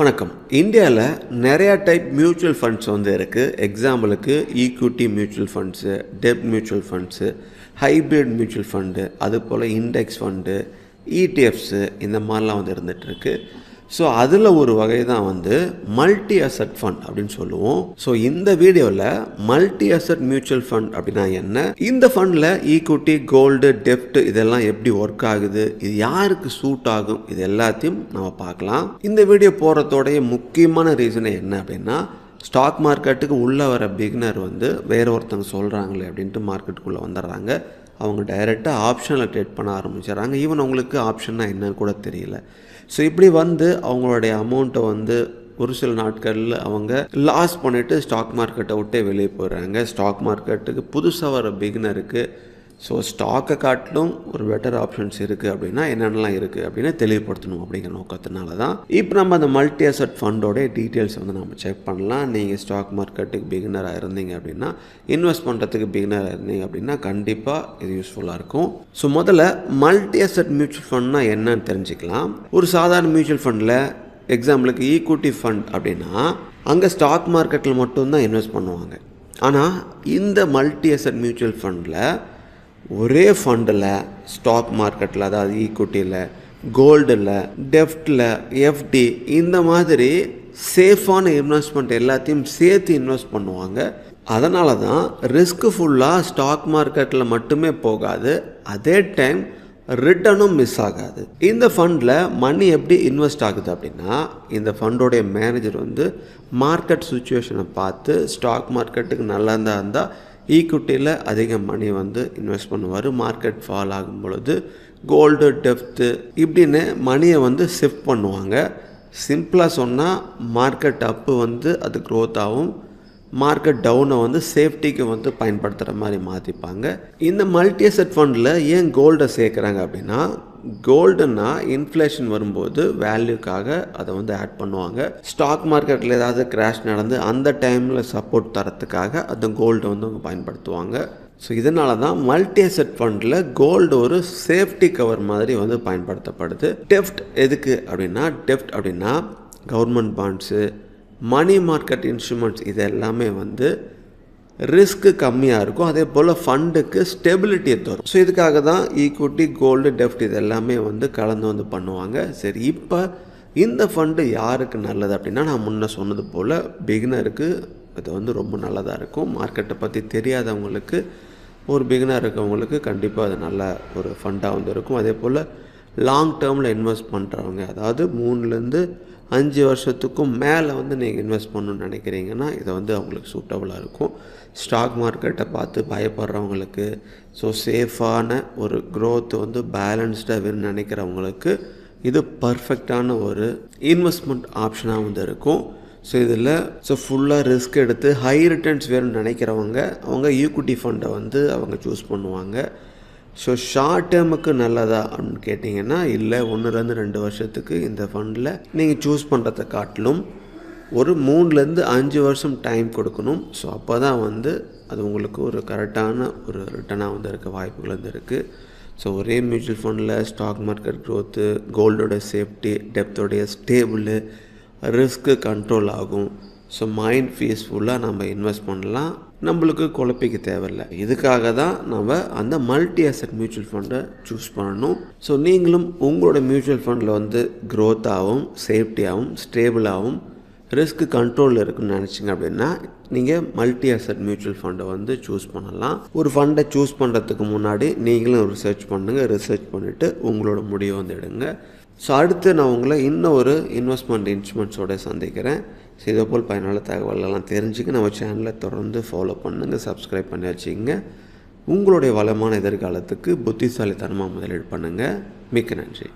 வணக்கம். இந்தியாவில் நிறையா டைப் மியூச்சுவல் ஃபண்ட்ஸ் இருக்குது. எக்ஸாம்பிளுக்கு ஈக்விட்டி மியூச்சுவல் ஃபண்ட்ஸு, டெப்ட் mutual funds, hybrid mutual fund, அதுபோல் இண்டெக்ஸ் ஃபண்டு, இடிஎஃப்ஸு இந்த மாதிரிலாம் இருந்துகிட்ருக்கு. ஸோ அதில் ஒரு வகை தான் மல்டி அசட் ஃபண்ட் அப்படின்னு சொல்லுவோம். ஸோ இந்த வீடியோவில் மல்டி அசட் மியூச்சுவல் ஃபண்ட் அப்படின்னா என்ன, இந்த ஃபண்டில் ஈக்விட்டி, கோல்டு, டெப்ட் இதெல்லாம் எப்படி ஒர்க் ஆகுது, இது யாருக்கு சூட் ஆகும், இது எல்லாத்தையும் நம்ம பார்க்கலாம். இந்த வீடியோ போகிறதோடைய முக்கியமான ரீசனே என்ன அப்படின்னா, ஸ்டாக் மார்க்கெட்டுக்கு உள்ளே வர பிகினர் வேற ஒருத்தவங்க சொல்கிறாங்களே அப்படின்ட்டு மார்க்கெட்டுக்குள்ளே வந்துடுறாங்க. அவங்க டைரெக்டாக ஆப்ஷனில் ட்ரேட் பண்ண ஆரம்பிச்சிடறாங்க. ஈவன் அவங்களுக்கு ஆப்ஷன்னா என்னன்னு கூட தெரியல. ஸோ இப்படி அவங்களுடைய அமௌண்ட்டை ஒரு சில நாட்களில் அவங்க லாஸ் பண்ணிவிட்டு ஸ்டாக் மார்க்கெட்டை விட்டே வெளியே போயிடுறாங்க. ஸ்டாக் மார்க்கெட்டுக்கு புதுசாக வர பிகினருக்கு ஸோ ஸ்டாக்கை காட்டிலும் ஒரு பெட்டர் ஆப்ஷன்ஸ் இருக்குது அப்படின்னா என்னென்னலாம் இருக்குது அப்படின்னு தெளிவுபடுத்தணும் அப்படிங்கிற நோக்கத்தினால தான் இப்போ நம்ம அந்த மல்டி அசட் ஃபண்டோடைய டீட்டெயில்ஸ் நம்ம செக் பண்ணலாம். நீங்கள் ஸ்டாக் மார்க்கெட்டுக்கு பிகினராக இருந்தீங்க அப்படின்னா, இன்வெஸ்ட் பண்ணுறதுக்கு பிகினராக இருந்தீங்க அப்படின்னா கண்டிப்பாக இது யூஸ்ஃபுல்லாக இருக்கும். ஸோ முதல்ல மல்டி அசட் மியூச்சுவல் ஃபண்ட்னா என்னன்னு தெரிஞ்சுக்கலாம். ஒரு சாதாரண மியூச்சுவல் ஃபண்டில் எக்ஸாம்பிளுக்கு ஈக்விட்டி ஃபண்ட் அப்படின்னா அங்கே ஸ்டாக் மார்க்கெட்டில் மட்டும்தான் இன்வெஸ்ட் பண்ணுவாங்க. ஆனால் இந்த மல்டி அசட் மியூச்சுவல் ஃபண்டில் ஒரே ஃபண்டில் ஸ்டாக் மார்க்கெட்டில், அதாவது ஈக்விட்டியில், கோல்டில், டெப்டில், எஃப்டி இந்த மாதிரி சேஃபான இன்வெஸ்ட்மெண்ட் எல்லாத்தையும் சேர்த்து இன்வெஸ்ட் பண்ணுவாங்க. அதனால தான் ரிஸ்க்கு ஃபுல்லாக ஸ்டாக் மார்க்கெட்டில் மட்டுமே போகாது, அதே டைம் ரிட்டர்னும் மிஸ் ஆகாது. இந்த ஃபண்டில் மணி எப்படி இன்வெஸ்ட் ஆகுது அப்படின்னா, இந்த ஃபண்டோடைய மேனேஜர் மார்க்கெட் சுச்சுவேஷனை பார்த்து ஸ்டாக் மார்க்கெட்டுக்கு நல்லா இருந்தால் ஈக்விட்டியில் அதிக மணி இன்வெஸ்ட் பண்ணுவார். மார்க்கெட் ஃபால் ஆகும் பொழுது கோல்டு, டெப்த்து இப்படின்னு மணியை ஷிஃப்ட் பண்ணுவாங்க. சிம்பிளாக சொன்னால் மார்க்கெட் அப்பு அது க்ரோத் ஆகும், மார்க்கெட் டவுனை சேஃப்டிக்கு பயன்படுத்துகிற மாதிரி மாற்றிப்பாங்க. இந்த மல்டி அசெட் ஃபண்டில் ஏன் கோல்டை சேர்க்குறாங்க அப்படின்னா, கோல்டுன்னா இன்ஃப்ளேஷன் வரும்போது வேல்யூக்காக அதை ஆட் பண்ணுவாங்க. ஸ்டாக் மார்க்கெட்டில் ஏதாவது கிராஷ் நடந்து அந்த டைமில் சப்போர்ட் தரத்துக்காக அந்த கோல்டை அவங்க பயன்படுத்துவாங்க. ஸோ இதனால தான் மல்டி அசெட் ஃபண்டில் கோல்டு ஒரு சேஃப்டி கவர் மாதிரி பயன்படுத்தப்படுது. டெப்ட் எதுக்கு அப்படின்னா, டெப்ட் அப்படின்னா government bonds, money market instruments இது எல்லாமே ரிஸ்க்கு கம்மியாக இருக்கும், அதே போல் ஃபண்டுக்கு ஸ்டெபிலிட்டியை தரும். ஸோ இதுக்காக தான் ஈக்விட்டி, கோல்டு, டெப்ட் இது எல்லாமே கலந்து பண்ணுவாங்க. சரி, இப்போ இந்த ஃபண்டு யாருக்கு நல்லது அப்படின்னா, நான் முன்ன சொன்னது போல் பிகினருக்கு இது ரொம்ப நல்லதாக இருக்கும். மார்க்கெட்டை பற்றி தெரியாதவங்களுக்கு, ஒரு பிகினர் இருக்கவங்களுக்கு கண்டிப்பாக அது நல்ல ஒரு ஃபண்டாக இருக்கும். அதே போல் லாங் டேர்மில் இன்வெஸ்ட் பண்ணுறவங்க, அதாவது 3-5 வருஷத்துக்கும் மேலே நீங்கள் இன்வெஸ்ட் பண்ணணுன்னு நினைக்கிறீங்கன்னா இதை அவங்களுக்கு சூட்டபுளாக இருக்கும். ஸ்டாக் மார்க்கெட்டை பார்த்து பயப்படுறவங்களுக்கு, ஸோ சேஃபான ஒரு க்ரோத் பேலன்ஸ்டாக வேணும்னு நினைக்கிறவங்களுக்கு இது பர்ஃபெக்டான ஒரு இன்வெஸ்ட்மெண்ட் ஆப்ஷனாக இருக்கும். ஸோ இதில் ஃபுல்லாக ரிஸ்க் எடுத்து ஹை ரிட்டர்ன்ஸ் வேணும்னு நினைக்கிறவங்க அவங்க ஈக்விட்டி ஃபண்டை அவங்க சூஸ் பண்ணுவாங்க. ஸோ ஷார்ட் டேர்முக்கு நல்லதா அப்படின்னு கேட்டிங்கன்னா இல்லை, 1-2 வருஷத்துக்கு இந்த ஃபண்டில் நீங்கள் சூஸ் பண்ணுறதை காட்டிலும் ஒரு 3-5 வருஷம் டைம் கொடுக்கணும். ஸோ அப்போ தான் அது உங்களுக்கு ஒரு கரெக்டான ஒரு ரிட்டர்னாக இருக்க வாய்ப்புகள் இருக்குது. ஸோ ஒரே மியூச்சுவல் ஃபண்டில் ஸ்டாக் மார்க்கெட் க்ரோத்து, கோல்டோட சேஃப்டி, டெப்த்தோடைய ஸ்டேபிள், ரிஸ்க்கு கண்ட்ரோல் ஆகும். ஸோ மைண்ட் பீஸ்ஃபுல்லாக நம்ம இன்வெஸ்ட் பண்ணலாம், நம்மளுக்கு குழப்பிக்க தேவையில்லை. இதுக்காக தான் நம்ம அந்த மல்டி அசெட் மியூச்சுவல் ஃபண்டை சூஸ் பண்ணணும். ஸோ நீங்களும் உங்களோட மியூச்சுவல் ஃபண்டில் க்ரோத்தாகவும், சேஃப்டியாகவும், ஸ்டேபிளாகவும், ரிஸ்க் கண்ட்ரோலில் இருக்குன்னு நினச்சிங்க அப்படின்னா நீங்கள் மல்டி அசெட் மியூச்சுவல் ஃபண்டை சூஸ் பண்ணலாம். ஒரு ஃபண்டை சூஸ் பண்ணுறதுக்கு முன்னாடி நீங்களும் ரிசர்ச் பண்ணுங்கள். ரிசர்ச் பண்ணிவிட்டு உங்களோட முடிவை எடுங்க. ஸோ அடுத்து நான் உங்களை இன்னும் ஒரு இன்வெஸ்ட்மெண்ட் இன்ஸ்ட்ருமெண்ட்ஸோடு சந்திக்கிறேன். ஸோ இதே போல் பயனுள்ள தகவலெல்லாம் தெரிஞ்சுக்க நம்ம சேனலை தொடர்ந்து ஃபாலோ பண்ணுங்கள், சப்ஸ்கிரைப் பண்ணி வச்சுக்கோங்க. உங்களுடைய வளமான எதிர்காலத்துக்கு புத்திசாலித்தனமாக முதலீடு பண்ணுங்கள். மிக்க நன்றி.